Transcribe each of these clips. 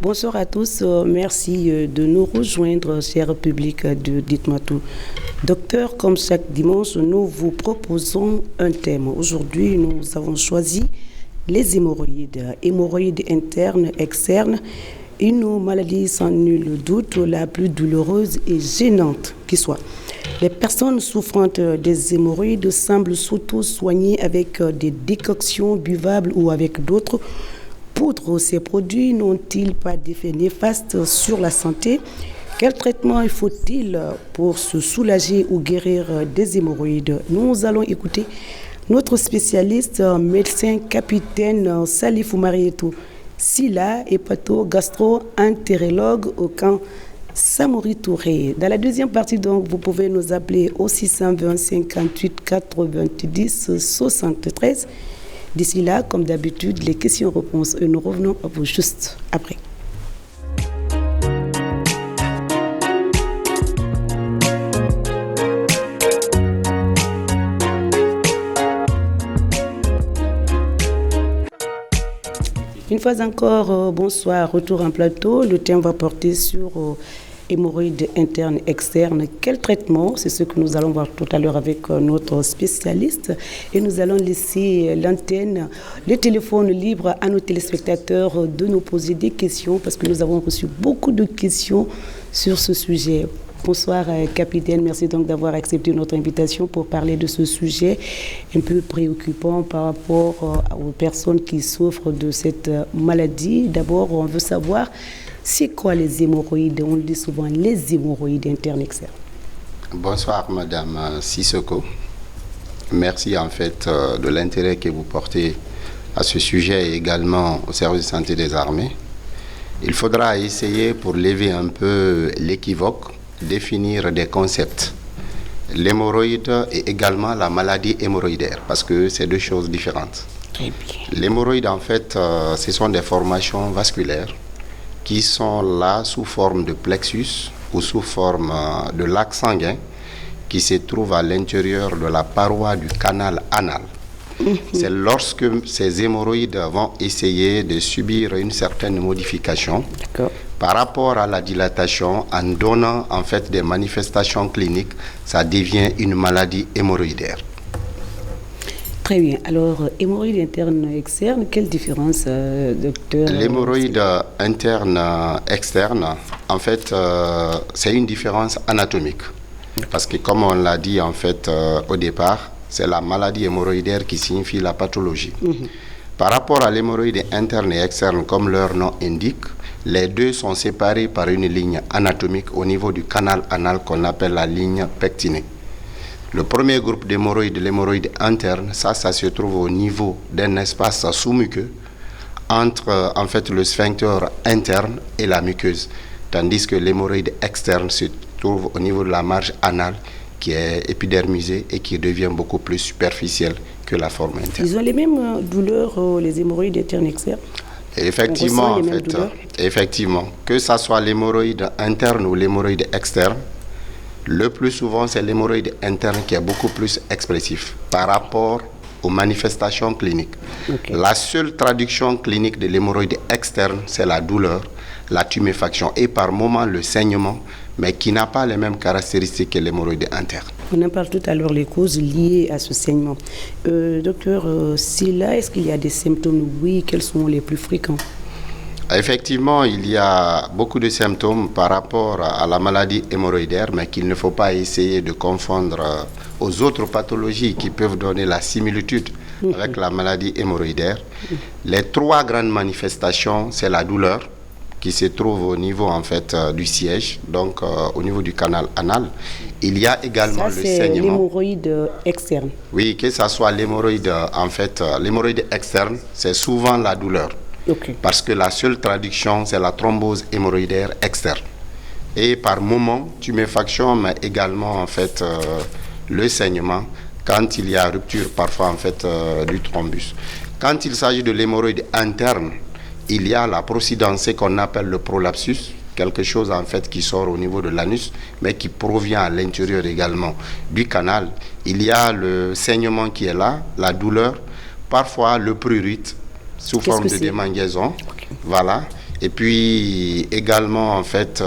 Bonsoir à tous, merci de nous rejoindre, cher public de Dites-moi tout. Docteur, comme chaque dimanche, nous vous proposons un thème. Aujourd'hui, nous avons choisi les hémorroïdes internes, externes, une maladie sans nul doute la plus douloureuse et gênante qui soit. Les personnes souffrant des hémorroïdes semblent s'auto-soigner avec des décoctions buvables ou avec d'autres poudres. Ces produits n'ont-ils pas d'effet néfaste sur la santé? Quel traitement faut-il pour se soulager ou guérir des hémorroïdes? Nous allons écouter notre spécialiste, médecin capitaine Salifou Marietou Silla, hépato-gastro-entérologue au camp Samori Touré. Dans la deuxième partie, donc, vous pouvez nous appeler au 620 58 90 73. D'ici là, comme d'habitude, les questions-réponses. Et nous revenons à vous juste après. Une fois encore, bonsoir, retour en plateau. Le thème va porter sur hémorroïdes internes, externes. Quel traitement? C'est ce que nous allons voir tout à l'heure avec notre spécialiste. Et nous allons laisser l'antenne, le téléphone libre à nos téléspectateurs de nous poser des questions parce que nous avons reçu beaucoup de questions sur ce sujet. Bonsoir, capitaine. Merci donc d'avoir accepté notre invitation pour parler de ce sujet un peu préoccupant par rapport aux personnes qui souffrent de cette maladie. D'abord, on veut savoir, c'est quoi les hémorroïdes? On le dit souvent, les hémorroïdes internes externes. Bonsoir, Madame Sissoko. Merci en fait de l'intérêt que vous portez à ce sujet et également au service de santé des armées. Il faudra essayer, pour lever un peu l'équivoque, définir des concepts. L'hémorroïde et également la maladie hémorroïdaire, parce que c'est deux choses différentes. Très bien. L'hémorroïde, en fait, ce sont des formations vasculaires qui sont là sous forme de plexus ou sous forme de lac sanguin qui se trouve à l'intérieur de la paroi du canal anal. C'est lorsque ces hémorroïdes vont essayer de subir une certaine modification par rapport à la dilatation, en donnant en fait des manifestations cliniques, ça devient une maladie hémorroïdaire. Très bien. Alors, hémorroïde interne externe, quelle différence, docteur? L'hémorroïde interne externe, en fait, c'est une différence anatomique. Parce que comme on l'a dit en fait au départ, c'est la maladie hémorroïdaire qui signifie la pathologie. Par rapport à l'hémorroïde interne et externe, comme leur nom indique, les deux sont séparés par une ligne anatomique au niveau du canal anal qu'on appelle la ligne pectinée. Le premier groupe d'hémorroïdes, l'hémorroïde interne, ça se trouve au niveau d'un espace sous-muqueux entre en fait le sphincter interne et la muqueuse, tandis que l'hémorroïde externe se trouve au niveau de la marge anale qui est épidermisée et qui devient beaucoup plus superficielle que la forme interne. Ils ont les mêmes douleurs, les hémorroïdes internes et externes? Effectivement, en fait, effectivement, que ce soit l'hémorroïde interne ou l'hémorroïde externe, le plus souvent c'est l'hémorroïde interne qui est beaucoup plus expressif par rapport aux manifestations cliniques. La seule traduction clinique de l'hémorroïde externe, c'est la douleur, la tuméfaction et par moment le saignement, mais qui n'a pas les mêmes caractéristiques que l'hémorroïde interne. On en parle tout à l'heure, les causes liées à ce saignement. Docteur Silla, est-ce qu'il y a des symptômes? Oui, quels sont les plus fréquents? Effectivement, il y a beaucoup de symptômes par rapport à la maladie hémorroïdaire, mais qu'il ne faut pas essayer de confondre aux autres pathologies qui peuvent donner la similitude avec la maladie hémorroïdaire. Les trois grandes manifestations, c'est la douleur, qui se trouve au niveau en fait du siège, donc au niveau du canal anal. Il y a également le saignement. C'est l'hémorroïde externe. Oui, que ce soit l'hémorroïde en fait, l'hémorroïde externe, c'est souvent la douleur. Parce que la seule traduction, c'est la thrombose hémorroïdaire externe. Et par moment, tuméfaction, mais également en fait le saignement quand il y a rupture parfois en fait du thrombus. Quand il s'agit de l'hémorroïde interne, il y a la procidence qu'on appelle le prolapsus, quelque chose en fait qui sort au niveau de l'anus, mais qui provient à l'intérieur également du canal. Il y a le saignement qui est là, la douleur, parfois le prurite sous forme de démangeaison. Voilà. Et puis également, en fait,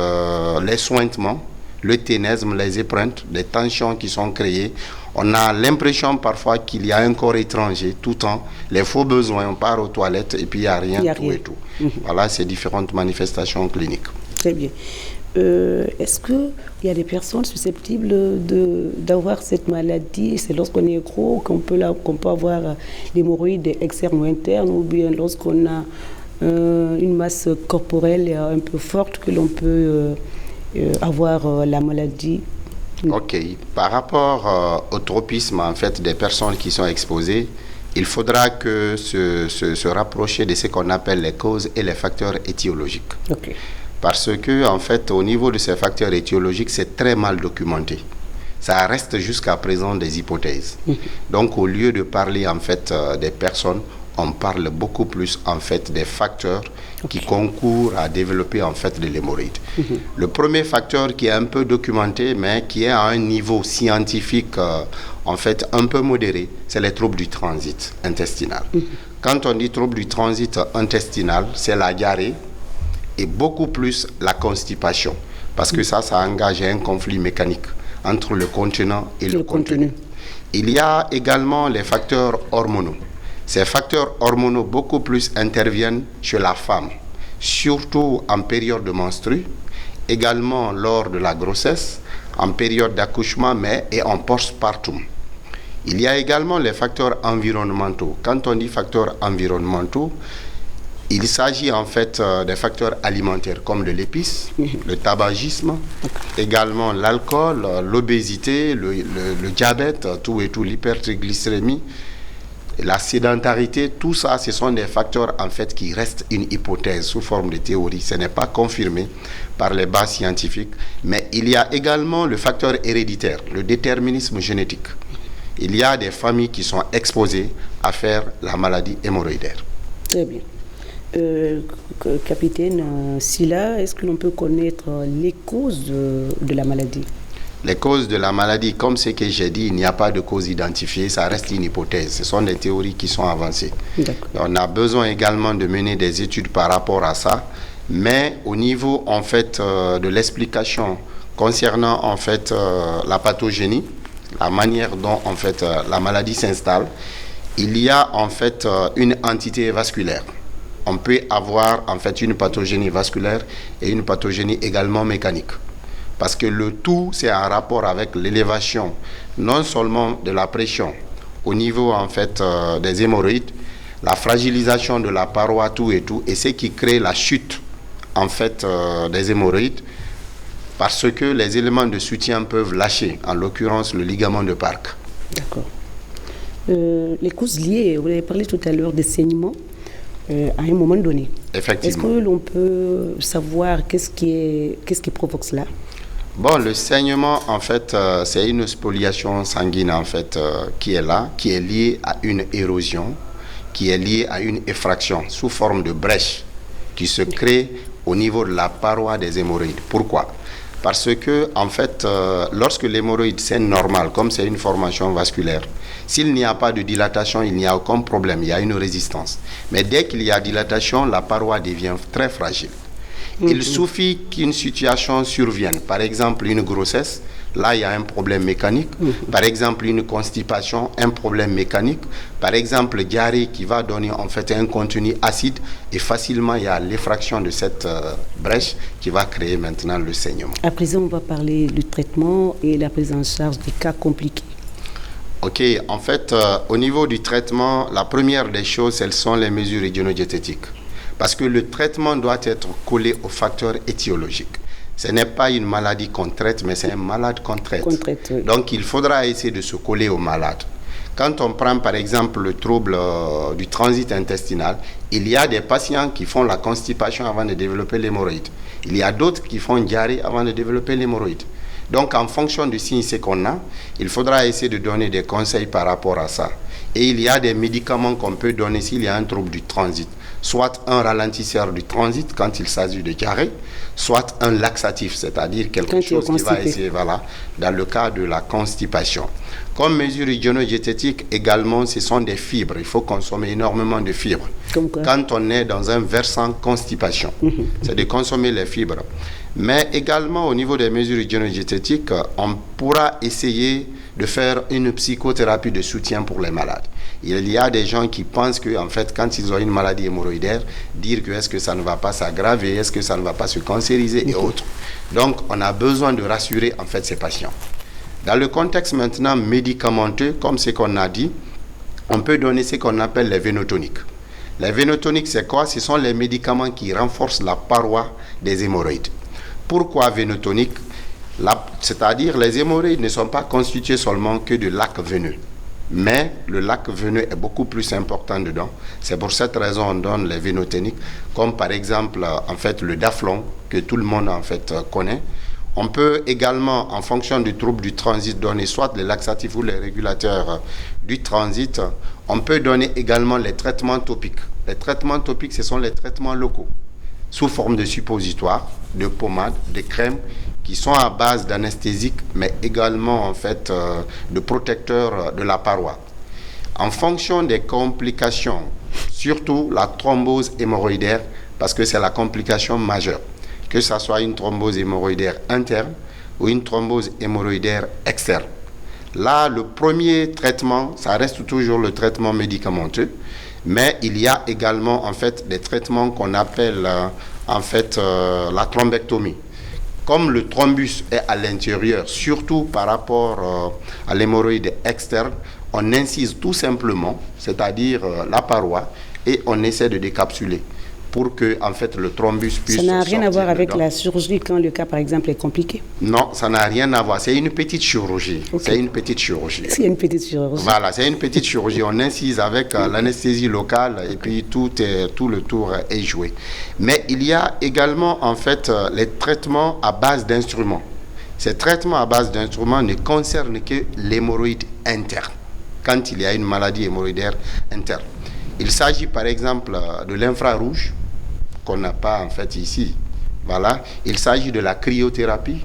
les sointements, le ténesme, les épreintes, les tensions qui sont créées. On a l'impression parfois qu'il y a un corps étranger tout le temps, les faux besoins, on part aux toilettes et puis il n'y a rien, tout et tout. Voilà ces différentes manifestations cliniques. Très bien. Est-ce qu'il y a des personnes susceptibles d'avoir cette maladie? C'est lorsqu'on est gros qu'on peut avoir l'hémorroïde externe ou interne, ou bien lorsqu'on a une masse corporelle un peu forte que l'on peut avoir la maladie? Ok. Par rapport au tropisme en fait, des personnes qui sont exposées, il faudra que se rapprocher de ce qu'on appelle les causes et les facteurs étiologiques. Ok. Parce que, en fait, au niveau de ces facteurs étiologiques, c'est très mal documenté. Ça reste jusqu'à présent des hypothèses. Donc, au lieu de parler, en fait, des personnes, on parle beaucoup plus, en fait, des facteurs qui concourent à développer, en fait, de l'hémorroïde. Le premier facteur qui est un peu documenté, mais qui est à un niveau scientifique, en fait, un peu modéré, c'est les troubles du transit intestinal. Quand on dit troubles du transit intestinal, c'est la diarrhée, et beaucoup plus la constipation, parce que ça engage un conflit mécanique entre le contenant et le contenu. Il y a également les facteurs hormonaux. Ces facteurs hormonaux beaucoup plus interviennent chez la femme, surtout en période de menstrue, également lors de la grossesse, en période d'accouchement, mais et en postpartum. Il y a également les facteurs environnementaux. Quand on dit facteurs environnementaux, il s'agit en fait des facteurs alimentaires comme le l'épice, le tabagisme, également l'alcool, l'obésité, le diabète, tout et tout, l'hypertriglycérémie, la sédentarité, tout ça, ce sont des facteurs en fait qui restent une hypothèse sous forme de théorie. Ce n'est pas confirmé par les bases scientifiques, mais il y a également le facteur héréditaire, le déterminisme génétique. Il y a des familles qui sont exposées à faire la maladie hémorroïdaire. Très bien. Capitaine Sylla, est-ce que l'on peut connaître les causes de la maladie? Les causes de la maladie, comme ce que j'ai dit, il n'y a pas de cause identifiée, ça reste une hypothèse. Ce sont des théories qui sont avancées. On a besoin également de mener des études par rapport à ça, mais au niveau en fait de l'explication concernant en fait la pathogénie, la manière dont en fait la maladie s'installe, il y a en fait une entité vasculaire. On peut avoir en fait une pathogénie vasculaire et une pathogénie également mécanique. Parce que le tout, c'est en rapport avec l'élévation, non seulement de la pression au niveau en fait des hémorroïdes, la fragilisation de la paroi, tout et tout, et ce qui crée la chute en fait des hémorroïdes, parce que les éléments de soutien peuvent lâcher, en l'occurrence le ligament de Park. D'accord. Les causes liées, vous avez parlé tout à l'heure des saignements. À un moment donné. Effectivement. Est-ce que l'on peut savoir qu'est-ce qui provoque cela? Bon, le saignement, en fait, c'est une spoliation sanguine, en fait, qui est là, qui est liée à une érosion, qui est liée à une effraction sous forme de brèche qui se crée au niveau de la paroi des hémorroïdes. Pourquoi? Parce que, en fait, lorsque l'hémorroïde c'est normal, comme c'est une formation vasculaire, s'il n'y a pas de dilatation, il n'y a aucun problème, il y a une résistance. Mais dès qu'il y a dilatation, la paroi devient très fragile. Il suffit qu'une situation survienne, par exemple une grossesse, là il y a un problème mécanique, par exemple une constipation, un problème mécanique, par exemple diarrhée qui va donner en fait un contenu acide, et facilement il y a l'effraction de cette brèche qui va créer maintenant le saignement. À présent on va parler du traitement et la prise en charge des cas compliqués. Ok, en fait au niveau du traitement, la première des choses, elles sont les mesures hygiéno-diététiques. Parce que le traitement doit être collé aux facteurs étiologiques. Ce n'est pas une maladie qu'on traite, mais c'est un malade qu'on traite. Oui. Donc il faudra essayer de se coller au malade. Quand on prend par exemple le trouble du transit intestinal, il y a des patients qui font la constipation avant de développer l'hémorroïde. Il y a d'autres qui font diarrhée avant de développer l'hémorroïde. Donc en fonction du signe qu'on a, il faudra essayer de donner des conseils par rapport à ça. Et il y a des médicaments qu'on peut donner s'il y a un trouble du transit. soit un ralentisseur du transit quand il s'agit de diarrhée, soit un laxatif, c'est-à-dire quelque chose qui va essayer, voilà, dans le cas de la constipation. Comme mesure hygiéno-diététique, également, ce sont des fibres. Il faut consommer énormément de fibres. Quand on est dans un versant constipation, c'est de consommer les fibres. Mais également, au niveau des mesures hygiéno-diététiques, on pourra essayer de faire une psychothérapie de soutien pour les malades. Il y a des gens qui pensent que, en fait, quand ils ont une maladie hémorroïdaire, dire que est-ce que ça ne va pas s'aggraver, est-ce que ça ne va pas se cancériser et autres. Donc, on a besoin de rassurer, en fait, ces patients. Dans le contexte maintenant médicamenteux, comme ce qu'on a dit, on peut donner ce qu'on appelle les vénotoniques. Les vénotoniques, c'est quoi? Ce sont les médicaments qui renforcent la paroi des hémorroïdes. Pourquoi vénotonique? C'est-à-dire les hémorroïdes ne sont pas constitués seulement que de lac veineux. Mais le lac veineux est beaucoup plus important dedans. C'est pour cette raison qu'on donne les vénotoniques, comme par exemple en fait, le Daflon, que tout le monde en fait, connaît. On peut également, en fonction du trouble du transit, donner soit les laxatifs ou les régulateurs du transit. On peut donner également les traitements topiques. Les traitements topiques, ce sont les traitements locaux, sous forme de suppositoires, de pommades, de crèmes, qui sont à base d'anesthésiques, mais également en fait de protecteurs de la paroi. En fonction des complications, surtout la thrombose hémorroïdaire, parce que c'est la complication majeure, que ce soit une thrombose hémorroïdaire interne ou une thrombose hémorroïdaire externe. Là, le premier traitement, ça reste toujours le traitement médicamenteux, mais il y a également en fait des traitements qu'on appelle la thrombectomie. Comme le thrombus est à l'intérieur, surtout par rapport à l'hémorroïde externe, on incise tout simplement, c'est-à-dire la paroi, et on essaie de décapsuler pour que en fait, le thrombus puisse sortir. Ça n'a rien à voir avec dedans. la chirurgie quand le cas, par exemple, est compliqué? Non, ça n'a rien à voir. C'est une petite chirurgie. Okay. C'est une petite chirurgie. C'est une petite chirurgie. Voilà, c'est une petite chirurgie. On incise avec l'anesthésie locale et puis tout le tour est joué. Mais il y a également en fait les traitements à base d'instruments. Ces traitements à base d'instruments ne concernent que l'hémorroïde interne, quand il y a une maladie hémorroïdaire interne. Il s'agit par exemple de l'infrarouge, qu'on n'a pas en fait ici. Voilà. Il s'agit de la cryothérapie.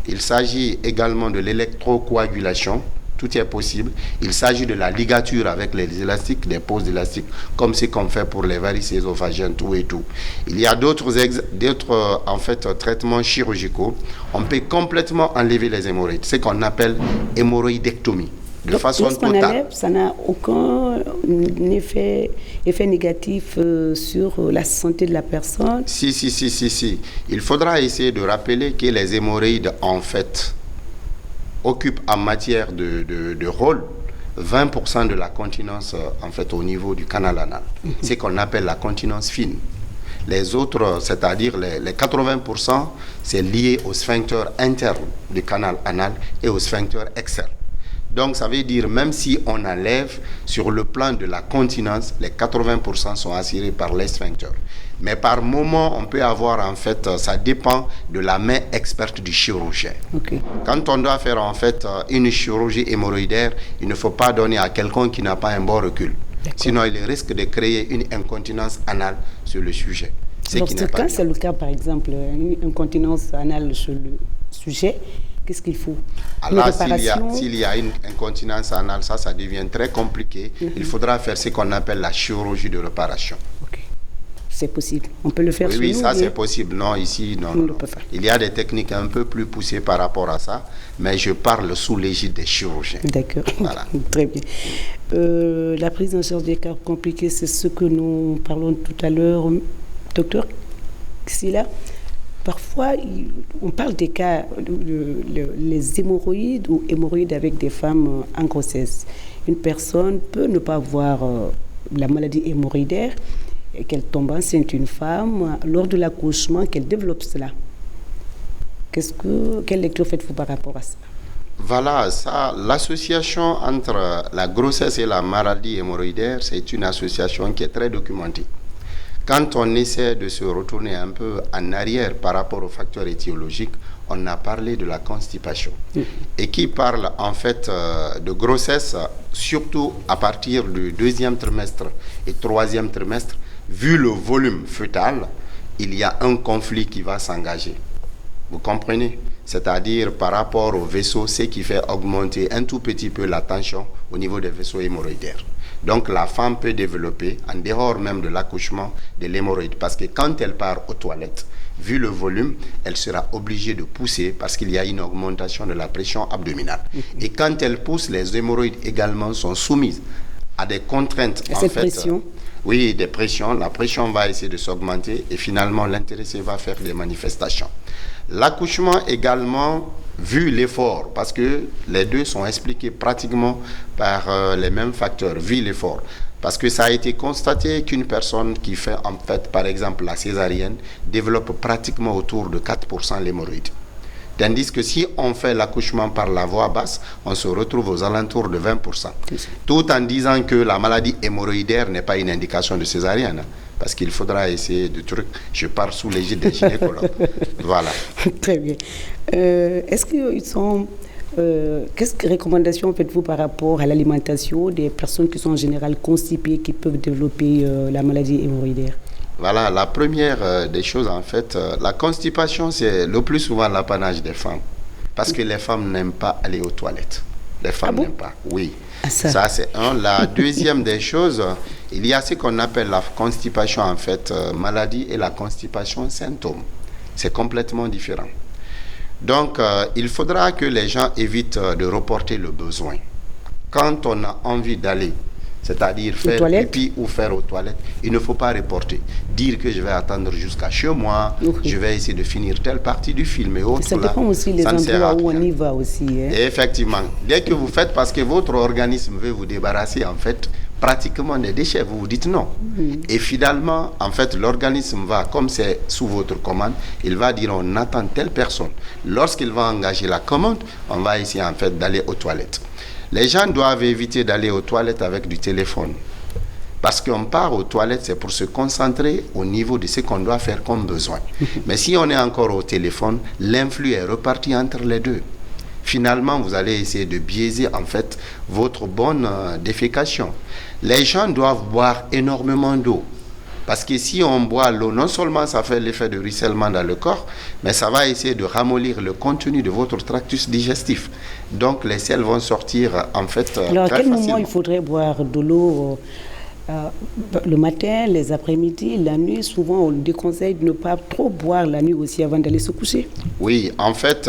Il s'agit également de l'électrocoagulation. Tout est possible. Il s'agit de la ligature avec les élastiques, des poses d'élastiques, comme ce qu'on fait pour les varices ésophagiennes, tout et tout. Il y a d'autres en fait, traitements chirurgicaux. On peut complètement enlever les hémorroïdes, ce qu'on appelle hémorroïdectomie. De donc, façon totale. Enlève, ça n'a aucun effet négatif sur la santé de la personne? Si. Il faudra essayer de rappeler que les hémorroïdes, en fait, occupent en matière de rôle 20% de la continence en fait, au niveau du canal anal. C'est ce qu'on appelle la continence fine. Les autres, c'est-à-dire les 80%, c'est lié au sphincter interne du canal anal et au sphincter externe. Donc, ça veut dire, même si on enlève sur le plan de la continence, les 80% sont assurés par les sphincters. Mais par moment, on peut avoir, en fait, ça dépend de la main experte du chirurgien. Okay. Quand on doit faire, en fait, une chirurgie hémorroïdaire, il ne faut pas donner à quelqu'un qui n'a pas un bon recul. Sinon, il risque de créer une incontinence anale sur le sujet. Donc, quand c'est le cas, par exemple, une incontinence anale sur le sujet, qu'est-ce qu'il faut? Alors, s'il y a une incontinence anale, ça devient très compliqué. Il faudra faire ce qu'on appelle la chirurgie de réparation. Ok. C'est possible. On peut le faire Oui, ça c'est possible. Non, ici, non. Il y a des techniques un peu plus poussées par rapport à ça, mais je parle sous l'égide des chirurgiens. D'accord. Voilà. Très bien. La prise en charge des cas compliqués, c'est ce que nous parlons tout à l'heure. Docteur Xila, parfois, on parle des cas, les hémorroïdes ou hémorroïdes avec des femmes en grossesse. Une personne peut ne pas avoir la maladie hémorroïdaire et qu'elle tombe enceinte, une femme, lors de l'accouchement, qu'elle développe cela. Quelle lecture faites-vous par rapport à ça? Voilà, ça, l'association entre la grossesse et la maladie hémorroïdaire, c'est une association qui est très documentée. Quand on essaie de se retourner un peu en arrière par rapport aux facteurs étiologiques, on a parlé de la constipation. Et qui parle en fait de grossesse, surtout à partir du 2e trimestre et 3e trimestre, vu le volume fœtal, il y a un conflit qui va s'engager. Vous comprenez? C'est-à-dire par rapport au vaisseau, ce qui fait augmenter un tout petit peu la tension au niveau des vaisseaux hémorroïdaires. Donc la femme peut développer, en dehors même de l'accouchement, de l'hémorroïde. Parce que quand elle part aux toilettes, vu le volume, elle sera obligée de pousser parce qu'il y a une augmentation de la pression abdominale. Et quand elle pousse, les hémorroïdes également sont soumises à des contraintes. Cette pression? Oui, des pressions. La pression va essayer de s'augmenter et finalement l'intéressé va faire des manifestations. L'accouchement également, vu l'effort, parce que les deux sont expliqués pratiquement par les mêmes facteurs, vu l'effort. Parce que ça a été constaté qu'une personne qui fait en fait, par exemple, la césarienne, développe pratiquement autour de 4% l'hémorroïde. Tandis que si on fait l'accouchement par la voie basse, on se retrouve aux alentours de 20%. Tout en disant que la maladie hémorroïdaire n'est pas une indication de césarienne. Parce qu'il faudra essayer de trucs. Je pars sous l'égide des gynécologues. Voilà. Très bien. Est-ce qu'ils sont... quelles recommandations faites-vous par rapport à l'alimentation des personnes qui sont en général constipées, qui peuvent développer la maladie hémorroïdaire? Voilà, la première des choses, en fait, la constipation, c'est le plus souvent l'apanage des femmes. Parce que les femmes n'aiment pas aller aux toilettes. Les femmes n'aiment pas, oui. Ça, c'est un. La deuxième des choses, il y a ce qu'on appelle la constipation, en fait, maladie, et la constipation symptôme. C'est complètement différent. Donc, il faudra que les gens évitent de reporter le besoin. Quand on a envie d'aller, c'est-à-dire faire pipi ou faire aux toilettes, il ne faut pas reporter. Dire que je vais attendre jusqu'à chez moi, je vais essayer de finir telle partie du film et autres. Ça dépend aussi des endroits où on y va aussi. Hein. Effectivement. Dès que vous faites, parce que votre organisme veut vous débarrasser, en fait, pratiquement des déchets, vous vous dites non. Et finalement, en fait, l'organisme va, comme c'est sous votre commande, il va dire on attend telle personne. Lorsqu'il va engager la commande, on va essayer en fait d'aller aux toilettes. Les gens doivent éviter d'aller aux toilettes avec du téléphone. Parce qu'on part aux toilettes, c'est pour se concentrer au niveau de ce qu'on doit faire comme besoin. Mais si on est encore au téléphone, l'influx est reparti entre les deux. Finalement, vous allez essayer de biaiser en fait votre bonne défécation. Les gens doivent boire énormément d'eau. Parce que si on boit l'eau, non seulement ça fait l'effet de ruissellement dans le corps, mais ça va essayer de ramollir le contenu de votre tractus digestif. Donc les selles vont sortir en fait Alors à très quel facilement. moment il faudrait boire de l'eau le matin, les après-midi, la nuit? Souvent on déconseille de ne pas trop boire la nuit aussi avant d'aller se coucher. Oui, en fait...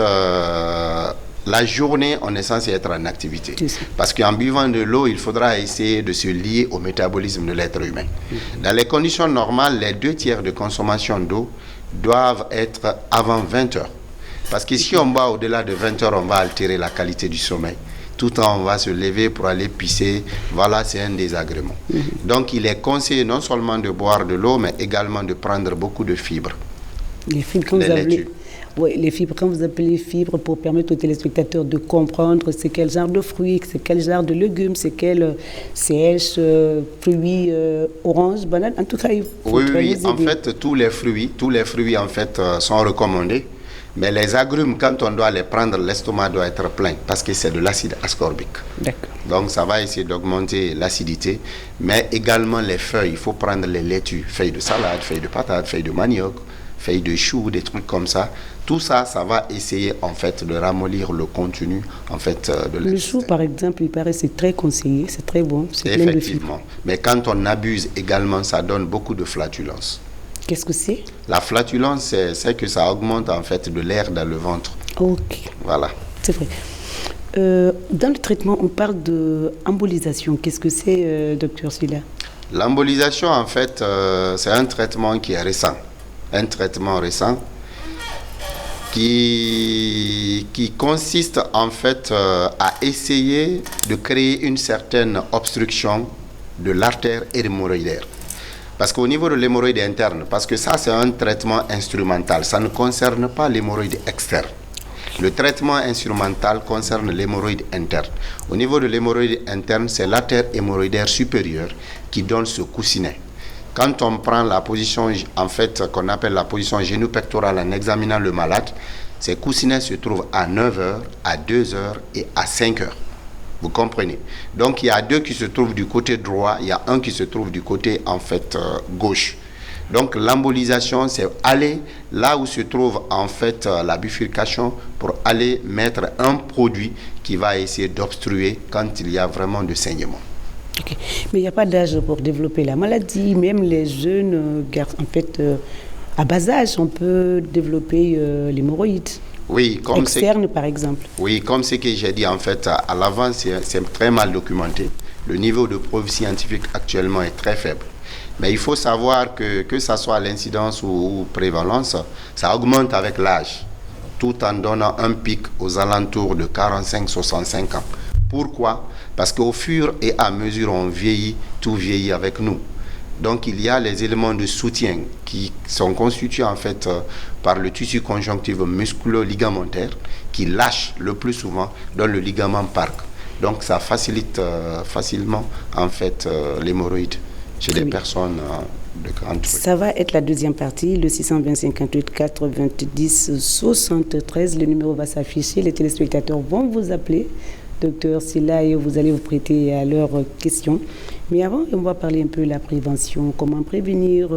la journée, on est censé être en activité. Parce qu'en buvant de l'eau, il faudra essayer de se lier au métabolisme de l'être humain. Dans les conditions normales, les 2/3 de consommation d'eau doivent être avant 20 heures. Parce que si on boit au-delà de 20 heures, on va altérer la qualité du sommeil. Tout le temps, on va se lever pour aller pisser. Voilà, c'est un désagrément. Donc, il est conseillé non seulement de boire de l'eau, mais également de prendre beaucoup de fibres. Les fibres, quand vous appelez... Oui, les fibres, quand vous appelez fibres, pour permettre aux téléspectateurs de comprendre c'est quel genre de fruits, c'est quel genre de légumes, c'est quel sèche, fruits, orange, banane, en tout cas, il faut oui, en fait, tous les fruits en fait sont recommandés, mais les agrumes, quand on doit les prendre, l'estomac doit être plein parce que c'est de l'acide ascorbique. D'accord. Donc ça va essayer d'augmenter l'acidité, mais également les feuilles, il faut prendre les laitues, feuilles de salade, feuilles de patate, feuilles de manioc, feuilles de chou, des trucs comme ça. Tout ça, ça va essayer en fait de ramollir le contenu en fait de le chou, par exemple, il paraît c'est très conseillé, c'est très bon, c'est plein de fibres. Mais quand on abuse également, ça donne beaucoup de flatulence. Qu'est-ce que c'est? La flatulence, c'est que ça augmente en fait de l'air dans le ventre. Ok. Voilà. C'est vrai. Dans le traitement, on parle d'embolisation. Qu'est-ce que c'est, docteur Silla? L'embolisation, en fait, c'est un traitement qui est récent. Un traitement récent qui consiste en fait à essayer de créer une certaine obstruction de l'artère hémorroïdaire. Parce qu'au niveau de l'hémorroïde interne, parce que ça c'est un traitement instrumental, ça ne concerne pas l'hémorroïde externe. Le traitement instrumental concerne l'hémorroïde interne. Au niveau de l'hémorroïde interne, c'est l'artère hémorroïdaire supérieure qui donne ce coussinet. Quand on prend la position, en fait, qu'on appelle la position génopectorale en examinant le malade, ces coussinets se trouvent à 9 heures, à 2 heures et à 5 heures. Vous comprenez? Donc il y a deux qui se trouvent du côté droit, il y a un qui se trouve du côté en fait gauche. Donc l'embolisation, c'est aller là où se trouve en fait la bifurcation pour aller mettre un produit qui va essayer d'obstruer quand il y a vraiment de saignement. Okay. Mais il n'y a pas d'âge pour développer la maladie. Même les jeunes garçons, en fait, à bas âge, on peut développer l'hémorroïde. Oui, comme externe, par exemple. Oui, comme ce que j'ai dit, en fait, à l'avant, c'est très mal documenté. Le niveau de preuve scientifique actuellement est très faible. Mais il faut savoir que ça soit l'incidence ou prévalence, ça augmente avec l'âge, tout en donnant un pic aux alentours de 45-65 ans. Pourquoi? Parce qu'au fur et à mesure on vieillit, tout vieillit avec nous. Donc il y a les éléments de soutien qui sont constitués en fait par le tissu conjonctif musculo-ligamentaire qui lâche le plus souvent dans le ligament parc. Donc ça facilite facilement en fait l'hémorroïde chez les personnes de grande taille. Ça va être la deuxième partie, le 620 58 90 73. Le numéro va s'afficher, les téléspectateurs vont vous appeler. Docteur Sylla, et vous allez vous prêter à leurs questions. Mais avant, on va parler un peu de la prévention. Comment prévenir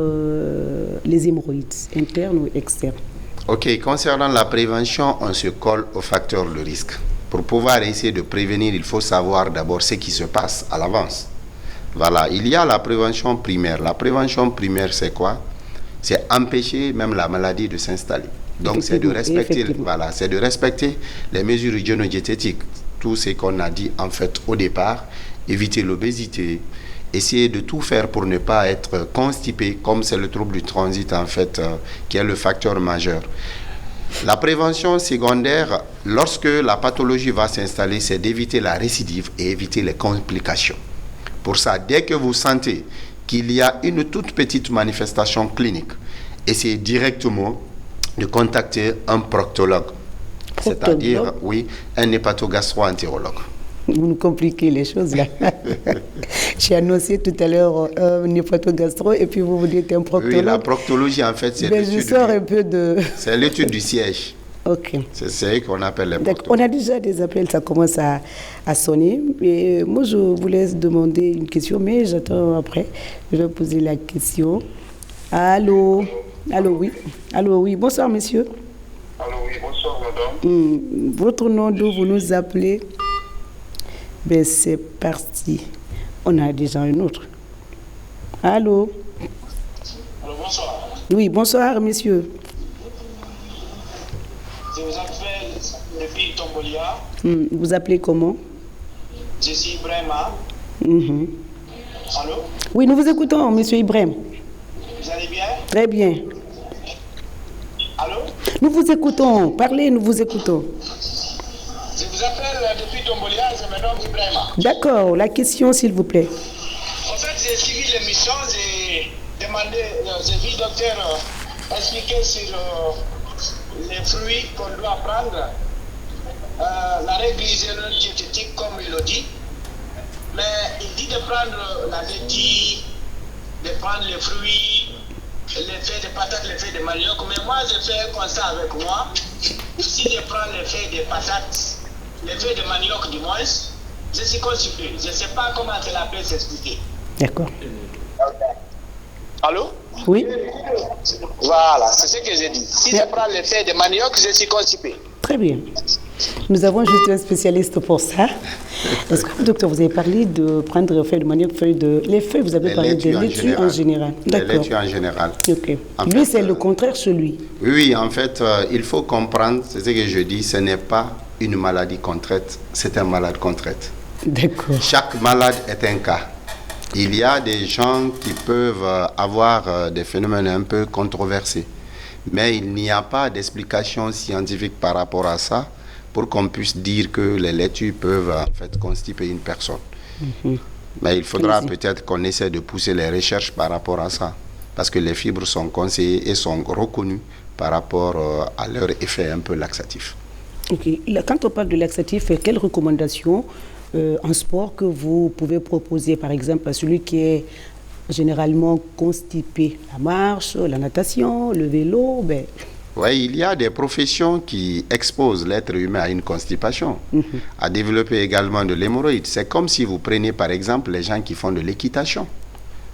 les hémorroïdes, internes ou externes? Ok, concernant la prévention, on se colle aux facteurs de risque. Pour pouvoir essayer de prévenir, il faut savoir d'abord ce qui se passe à l'avance. Voilà, il y a la prévention primaire. La prévention primaire, c'est quoi? C'est empêcher même la maladie de s'installer. Donc, c'est de respecter les mesures hygiéno-diététiques. Tout ce qu'on a dit en fait au départ, éviter l'obésité, essayer de tout faire pour ne pas être constipé, comme c'est le trouble du transit en fait, qui est le facteur majeur. La prévention secondaire, lorsque la pathologie va s'installer, c'est d'éviter la récidive et éviter les complications. Pour ça, dès que vous sentez qu'il y a une toute petite manifestation clinique, essayez directement de contacter un proctologue. C'est-à-dire, oui, un hépatogastro-entérologue. Vous nous compliquez les choses là. J'ai annoncé tout à l'heure un hépatogastro et puis vous dites un proctologue. Oui, la proctologie en fait, c'est l'étude du siège. Ok. C'est ce qu'on appelle les proctologues. On a déjà des appels, ça commence à sonner. Et moi, je voulais demander une question, mais j'attends après. Je vais poser la question. Allô? Allô, oui. Allô, oui. Bonsoir, monsieur. Allô, oui, bonsoir, madame. Votre nom, d'où vous nous appelez? Ben, c'est parti. On a déjà un autre. Allô? Allô, bonsoir. Oui, bonsoir, monsieur. Je vous appelle depuis Tombolia. Vous appelez comment? Je suis Ibrahima. Allô? Oui, nous vous écoutons, monsieur Ibrahim. Vous allez bien? Très bien. Allô? Nous vous écoutons. Parlez, nous vous écoutons. Je vous appelle depuis Tombolia, je me nomme Ibrahima. D'accord. La question, s'il vous plaît. En fait, j'ai suivi l'émission, j'ai vu le docteur expliquer sur les fruits qu'on doit prendre. La règle hygiéno-diététique, comme il le dit. Mais il dit de prendre la laitue, de prendre les fruits, les feuilles de patates, les feuilles de manioc. Mais moi, je fais un constat avec moi. Si je prends les feuilles de patates, les feuilles de manioc du moins, je suis constipé. Je ne sais pas comment cela peut s'expliquer. D'accord. Allô? Oui. Voilà, c'est ce que j'ai dit. Si je prends les feuilles de manioc, je suis constipé. Très bien. Nous avons juste un spécialiste pour ça. Est-ce que, docteur, vous avez parlé de prendre les feuilles de manioc, les feuilles, vous avez parlé de laitue en général. D'accord. Les laitues en général. Ok. Lui, c'est le contraire chez lui. Oui, en fait, il faut comprendre, c'est ce que je dis, ce n'est pas une maladie qu'on traite, c'est un malade qu'on traite. D'accord. Chaque malade est un cas. Il y a des gens qui peuvent avoir des phénomènes un peu controversés. Mais il n'y a pas d'explication scientifique par rapport à ça pour qu'on puisse dire que les laitues peuvent en fait constiper une personne. Mais il faudra peut-être qu'on essaie de pousser les recherches par rapport à ça. Parce que les fibres sont conseillées et sont reconnues par rapport à leur effet un peu laxatif. Ok. Quand on parle de laxatif, quelles recommandations en sport que vous pouvez proposer, par exemple, à celui qui est généralement constipé? La marche, la natation, le vélo, Oui, il y a des professions qui exposent l'être humain à une constipation, à développer également de l'hémorroïde. C'est comme si vous preniez par exemple les gens qui font de l'équitation.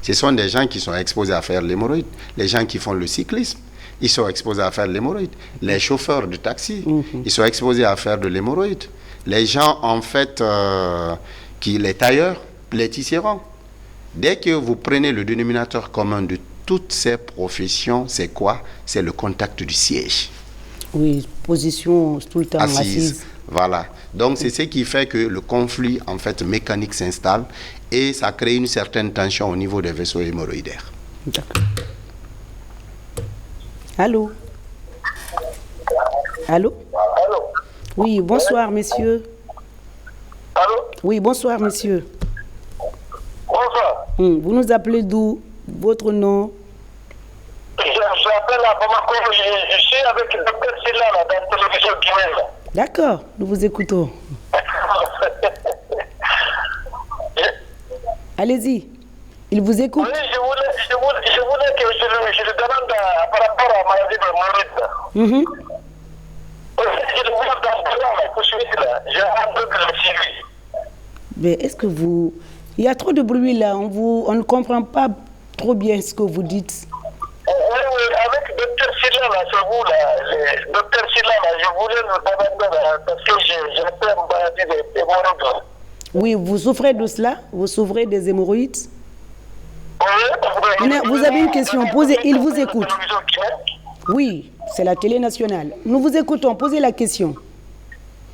Ce sont des gens qui sont exposés à faire l'hémorroïde. Les gens qui font le cyclisme, ils sont exposés à faire l'hémorroïde. Les chauffeurs de taxi, ils sont exposés à faire de l'hémorroïde. Les gens en fait, les tailleurs, les tisserands. Dès que vous prenez le dénominateur commun de toutes ces professions, c'est quoi? C'est le contact du siège. Oui, position tout le temps assise. Voilà. Donc, c'est ce qui fait que le conflit, en fait, mécanique s'installe et ça crée une certaine tension au niveau des vaisseaux hémorroïdaires. D'accord. Allô? Allô? Allô? Oui, bonsoir, messieurs. Allô? Oui, bonsoir, monsieur. Bonsoir. Vous nous appelez d'où? Votre nom? J'appelle à Bamako. Je suis avec le docteur Silla là, dans la télévision guinéenne. D'accord, nous vous écoutons. Allez-y, il vous écoute. Oui, je voulais que je le demande par rapport à la maladie de Maurice. Je le vois dans le là, pour suivre là. J'ai un peu de le suivi. Mais est-ce que vous... Il y a trop de bruit là, on ne comprend pas trop bien ce que vous dites. Oui, avec le docteur Silla là, c'est vous là, le docteur Silla là, je voulais le demander là, parce que j'ai fait une maladie d'hémorroïdes. Oui, vous souffrez de cela? Vous souffrez des hémorroïdes? Oui, Vous avez une question, posez, il vous écoute. Oui, c'est la télé nationale. Nous vous écoutons, posez la question.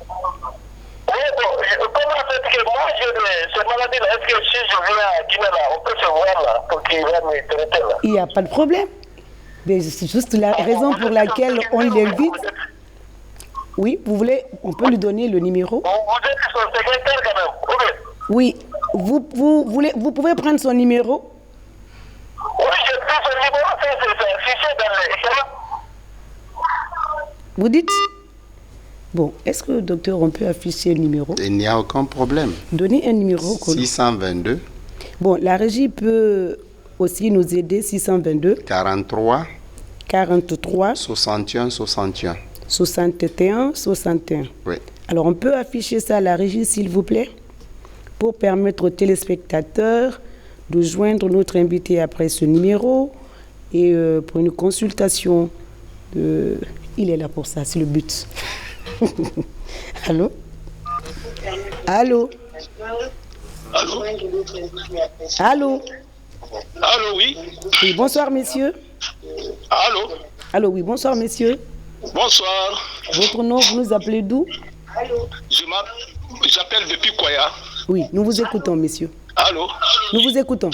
Oui, bon, comment fait que moi j'ai cette maladie là, est-ce que si je viens à Guinée là, on peut se voir là, pour qu'il vienne me traiter là? Il n'y a pas de problème. Mais c'est juste la raison pour laquelle on l'invite. Oui, vous voulez, on peut lui donner le numéro. Vous êtes son secrétaire quand même, oui. Oui, vous pouvez prendre son numéro. Oui, je prends son numéro, c'est affiché dans les... Vous dites? Bon, est-ce que, docteur, on peut afficher le numéro? Il n'y a aucun problème. Donnez un numéro. 622. Bon, la régie peut aussi nous aider. 622. 43. 43. 61 61. 61 61. Oui. Alors, on peut afficher ça à la régie, s'il vous plaît, pour permettre aux téléspectateurs de joindre notre invité après ce numéro et pour une consultation. Il est là pour ça, c'est le but. Allô? Allô? Allô? Allô? Allô, oui? Oui, bonsoir, messieurs. Allô? Allô, oui, bonsoir, messieurs. Bonsoir. Votre nom, vous nous appelez d'où? J'appelle depuis Koya. Oui, nous vous écoutons, messieurs. Allô? Nous vous écoutons.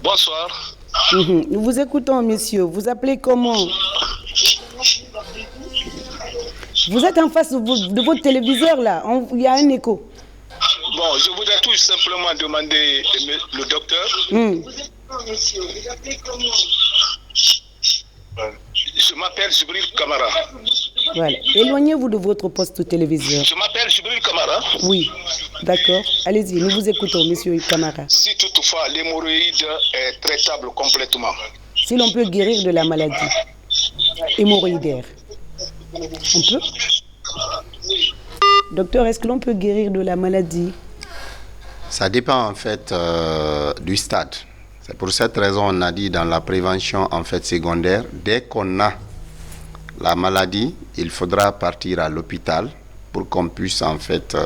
Bonsoir. Nous vous écoutons, messieurs. Vous appelez comment? Vous êtes en face de votre téléviseur, là. Il y a un écho. Bon, je voudrais tout simplement demander le docteur. Monsieur, vous appelez comment? Je m'appelle Jibril Kamara. Voilà. Éloignez-vous de votre poste téléviseur. Je m'appelle Jibril Kamara. Oui, d'accord. Allez-y, nous vous écoutons, monsieur Kamara. Si toutefois l'hémorroïde est traitable complètement. Si l'on peut guérir de la maladie hémorroïdaire, on peut? Docteur, est-ce que l'on peut guérir de la maladie? Ça dépend en fait du stade. C'est pour cette raison on a dit dans la prévention en fait secondaire, dès qu'on a la maladie, il faudra partir à l'hôpital pour qu'on puisse en fait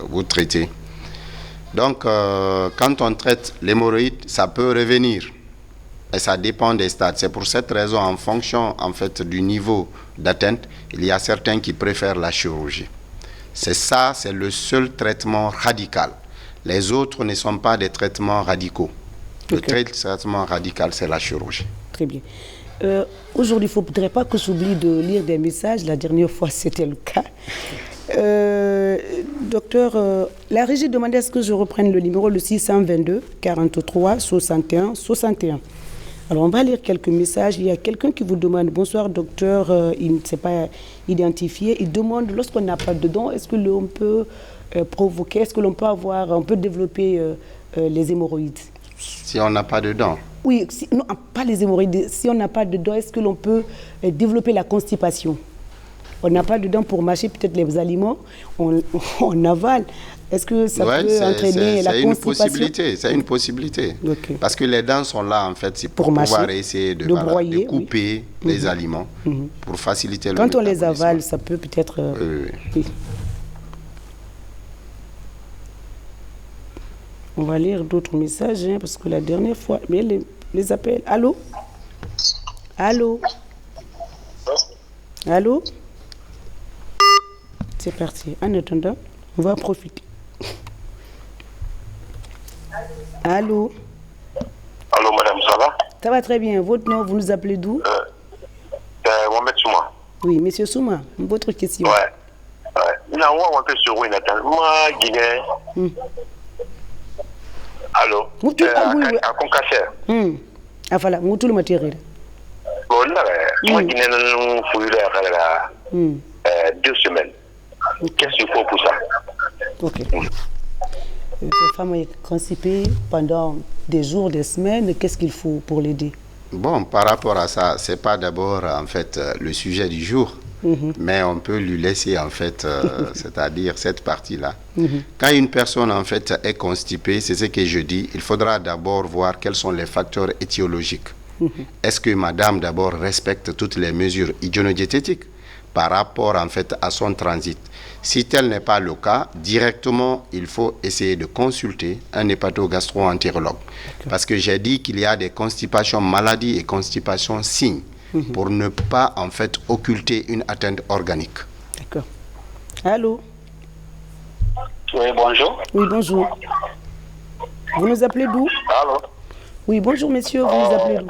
vous traiter. Donc quand on traite l'hémorroïde, ça peut revenir. Et ça dépend des stades. C'est pour cette raison, en fonction en fait du niveau d'atteinte, il y a certains qui préfèrent la chirurgie. C'est ça, c'est le seul traitement radical. Les autres ne sont pas des traitements radicaux. Le traitement radical, c'est la chirurgie. Très bien. Aujourd'hui, il ne faudrait pas que j'oublie de lire des messages. La dernière fois, c'était le cas. Docteur, la régie demandait à ce que je reprenne le numéro, le 622 43 61 61. Alors, on va lire quelques messages. Il y a quelqu'un qui vous demande, bonsoir docteur, il ne s'est pas identifié. Il demande, lorsqu'on n'a pas de dents, est-ce que l'on peut provoquer, est-ce que l'on peut avoir, on peut développer les hémorroïdes? Si on n'a pas de dents? Oui, non, pas les hémorroïdes. Si on n'a pas de dents, est-ce que l'on peut développer la constipation? On n'a pas de dents pour mâcher peut-être les aliments, on avale. Est-ce que ça peut entraîner la constipation? C'est une possibilité. Okay. Parce que les dents sont là, en fait, c'est pour pouvoir essayer de broyer, de couper les aliments, pour faciliter le métabolisme. Quand on les avale, ça peut peut-être... oui. On va lire d'autres messages, hein, parce que la dernière fois... Mais les appels... Allô? Allô? Allô? C'est parti. En attendant, on va en profiter. Allô? Allô, madame, ça va? Ça va très bien. Votre nom, vous nous appelez d'où? Mohamed Souma. Oui, monsieur Souma, votre question. Ouais. Non, on peut sur une attente. Moi, Guinée. Allô? À Concassé. Ah, voilà, tout le matériel. Bon, là, moi, Guinée, nous fouillons 2 semaines. Qu'est-ce qu'il faut pour ça? Ok. Cette femme est constipée pendant des jours, des semaines. Qu'est-ce qu'il faut pour l'aider? Bon, par rapport à ça, c'est pas d'abord en fait le sujet du jour, mais on peut lui laisser en fait, c'est-à-dire cette partie-là. Quand une personne en fait est constipée, c'est ce que je dis, il faudra d'abord voir quels sont les facteurs étiologiques. Est-ce que madame d'abord respecte toutes les mesures hygiéno-diététiques par rapport en fait à son transit? Si tel n'est pas le cas, directement, il faut essayer de consulter un hépatogastro-entérologue. Parce que j'ai dit qu'il y a des constipations maladies et constipations signes pour ne pas, en fait, occulter une atteinte organique. D'accord. Allô? Oui, bonjour. Oui, bonjour. Vous nous appelez d'où? Allô? Oui, bonjour, monsieur. Vous nous appelez d'où?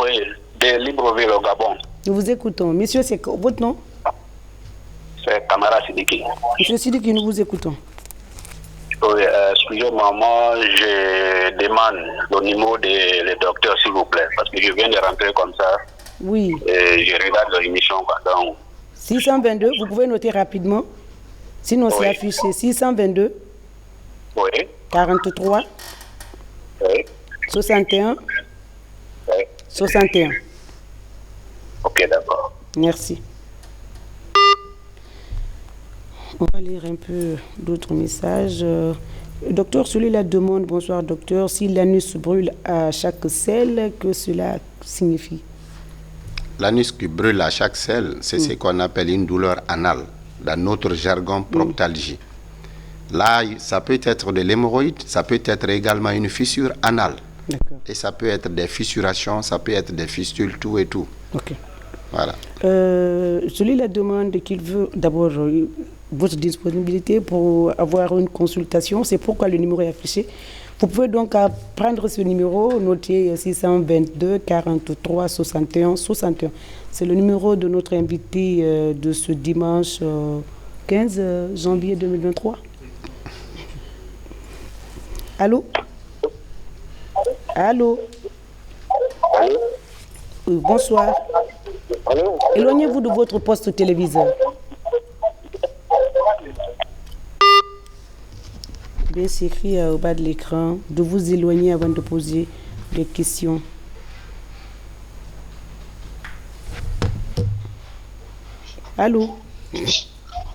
Oui, de Libreville au Gabon. Nous vous écoutons. Monsieur, c'est votre nom? C'est Kamara Sidiki. Monsieur Sidiki, nous vous écoutons. Oui, excusez-moi, moi, je demande le numéro des docteurs, s'il vous plaît, parce que je viens de rentrer comme ça. Oui. Et je regarde l'émission. Donc... 622, vous pouvez noter rapidement. Sinon, c'est affiché. 622. Oui. 43. Oui. 61. Oui. 61. Ok, d'accord. Merci. On va lire un peu d'autres messages. Docteur, celui-là demande, bonsoir docteur, si l'anus brûle à chaque selle, que cela signifie? L'anus qui brûle à chaque selle, c'est ce qu'on appelle une douleur anale, dans notre jargon proctalgie. Là, ça peut être de l'hémorroïde, ça peut être également une fissure anale. Et ça peut être des fissurations, ça peut être des fistules, tout et tout. Ok. Voilà. Celui-là demande qu'il veut d'abord votre disponibilité pour avoir une consultation. C'est pourquoi le numéro est affiché. Vous pouvez donc prendre ce numéro, noter 622 43 61 61. C'est le numéro de notre invité de ce dimanche 15 janvier 2023. Allô? Allô? Allô? Oui, bonsoir. Allô? Éloignez-vous de votre poste téléviseur. Bien, c'est écrit au bas de l'écran de vous éloigner avant de poser les questions. Allô?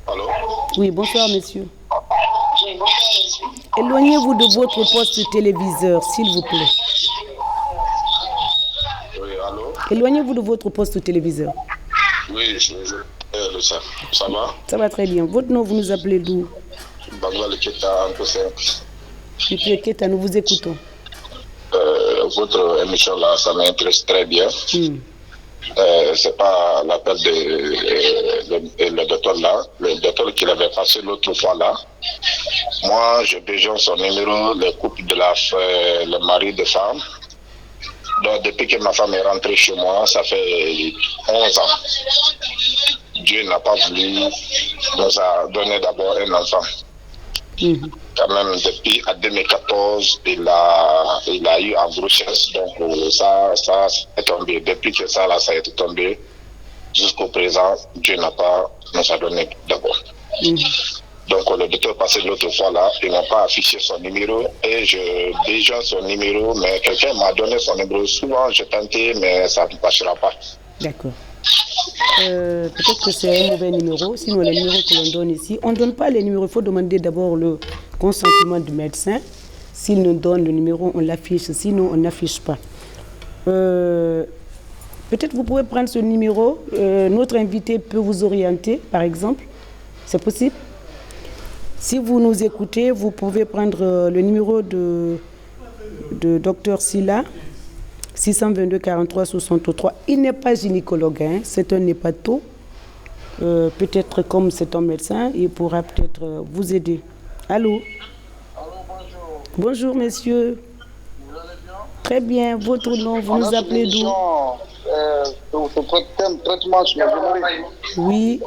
Allô? Oui, bonsoir, monsieur. Éloignez-vous de votre poste téléviseur, s'il vous plaît. Oui, allô? Éloignez-vous de votre poste téléviseur. Oui, ça va? Ça va très bien. Votre nom, vous nous appelez d'où? Bangal Keta, un peu simple. Monsieur Keta, nous vous écoutons. Votre émission là, ça m'intéresse très bien. C'est pas l'appel de le docteur là, le docteur qui l'avait passé l'autre fois là. Moi, j'ai besoin de son numéro, le couple de le mari de femme. Donc, depuis que ma femme est rentrée chez moi, ça fait 11 ans. Dieu n'a pas voulu nous a donné d'abord un enfant. Quand même, depuis 2014, il a eu en grossesse. Donc, ça est tombé. Depuis que ça a été tombé, jusqu'au présent, Dieu n'a pas nous a donné d'abord. Donc le docteur passé l'autre fois là, ils n'ont pas affiché son numéro et je déjà son numéro, mais quelqu'un m'a donné son numéro. Souvent j'ai tenté, mais ça ne passera pas. D'accord. Peut-être que c'est un mauvais numéro, sinon les numéros que l'on donne ici, on ne donne pas les numéros, il faut demander d'abord le consentement du médecin. S'il nous donne le numéro, on l'affiche, sinon on n'affiche pas. Peut-être vous pouvez prendre ce numéro, notre invité peut vous orienter, par exemple. C'est possible? Si vous nous écoutez, vous pouvez prendre le numéro de Dr Silla, 622 43 63. Il n'est pas gynécologue, hein, c'est un hépato. Peut-être comme c'est un médecin, il pourra peut-être vous aider. Allô? Allô, bonjour. Bonjour, messieurs. Vous allez bien? Très bien. Votre nom, vous nous appelez d'où? Traitement sur l'hémorroïde. Oui.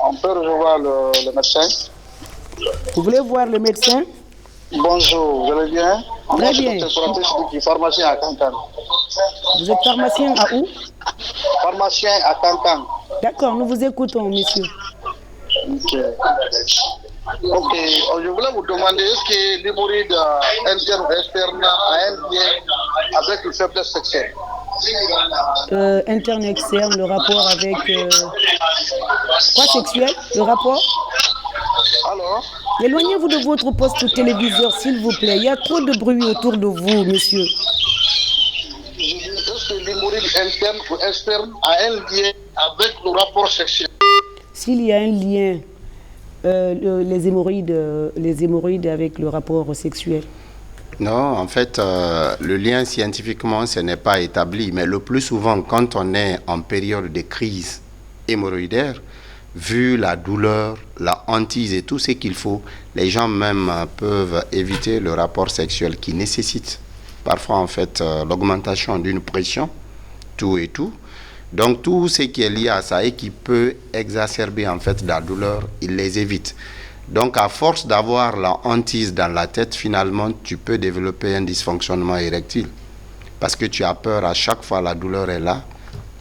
On peut recevoir le médecin. Vous voulez voir le médecin? Bonjour, vous allez bien? Très bien. Je suis pharmacien à Cancan. Vous êtes pharmacien à où? Pharmacien à Cancan. D'accord, nous vous écoutons, monsieur. Ok. Ok, je voulais vous demander, est-ce que l'hémorroïde interne ou externe a un lien avec le faiblesse sexuelle? Interne, externe, le rapport avec... Quoi sexuel? Le rapport? Alors? Éloignez-vous de votre poste téléviseur, s'il vous plaît. Il y a trop de bruit autour de vous, monsieur. Est-ce que l'hémorroïde interne ou externe a un lien avec le rapport sexuel? S'il y a un lien, les hémorroïdes avec le rapport sexuel. Non, en fait, le lien scientifiquement, ce n'est pas établi. Mais le plus souvent, quand on est en période de crise hémorroïdaire, vu la douleur, la hantise et tout ce qu'il faut, les gens même peuvent éviter le rapport sexuel qui nécessite parfois en fait l'augmentation d'une pression, tout et tout. Donc tout ce qui est lié à ça et qui peut exacerber en fait la douleur, ils les évitent. Donc à force d'avoir la hantise dans la tête, finalement tu peux développer un dysfonctionnement érectile. Parce que tu as peur à chaque fois la douleur est là,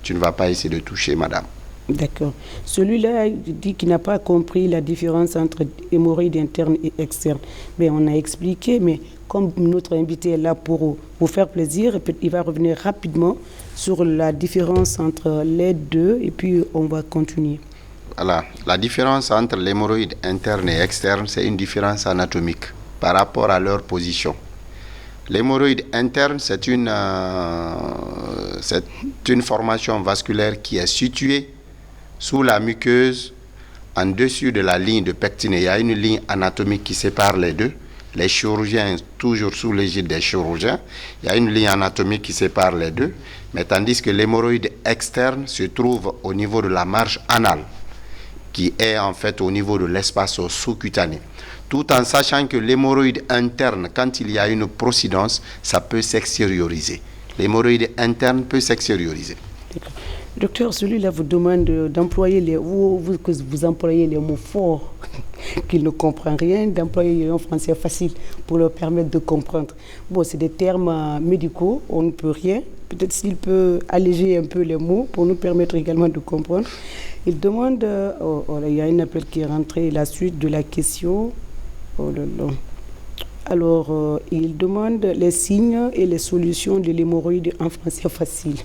tu ne vas pas essayer de toucher madame. D'accord. Celui-là dit qu'il n'a pas compris la différence entre hémorroïde interne et externe. Mais on a expliqué, mais comme notre invité est là pour vous faire plaisir, il va revenir rapidement sur la différence entre les deux et puis on va continuer. Voilà. La différence entre l'hémorroïde interne et externe, c'est une différence anatomique par rapport à leur position. L'hémorroïde interne, c'est une formation vasculaire qui est située sous la muqueuse, en dessus de la ligne de pectiné. Il y a une ligne anatomique qui sépare les deux. Les chirurgiens, toujours sous l'égide des chirurgiens, il y a une ligne anatomique qui sépare les deux. Mais tandis que l'hémorroïde externe se trouve au niveau de la marge anale, qui est en fait au niveau de l'espace sous-cutané. Tout en sachant que l'hémorroïde interne, quand il y a une procidence, ça peut s'extérioriser. L'hémorroïde interne peut s'extérioriser. Docteur, celui-là vous demande d'employer vous employez les mots forts qu'il ne comprend rien, d'employer un français facile pour leur permettre de comprendre. Bon, c'est des termes médicaux, on ne peut rien. Peut-être s'il peut alléger un peu les mots pour nous permettre également de comprendre. Il demande, il y a un appel qui est rentré, la suite de la question. Alors, il demande les signes et les solutions de l'hémorroïde en français facile.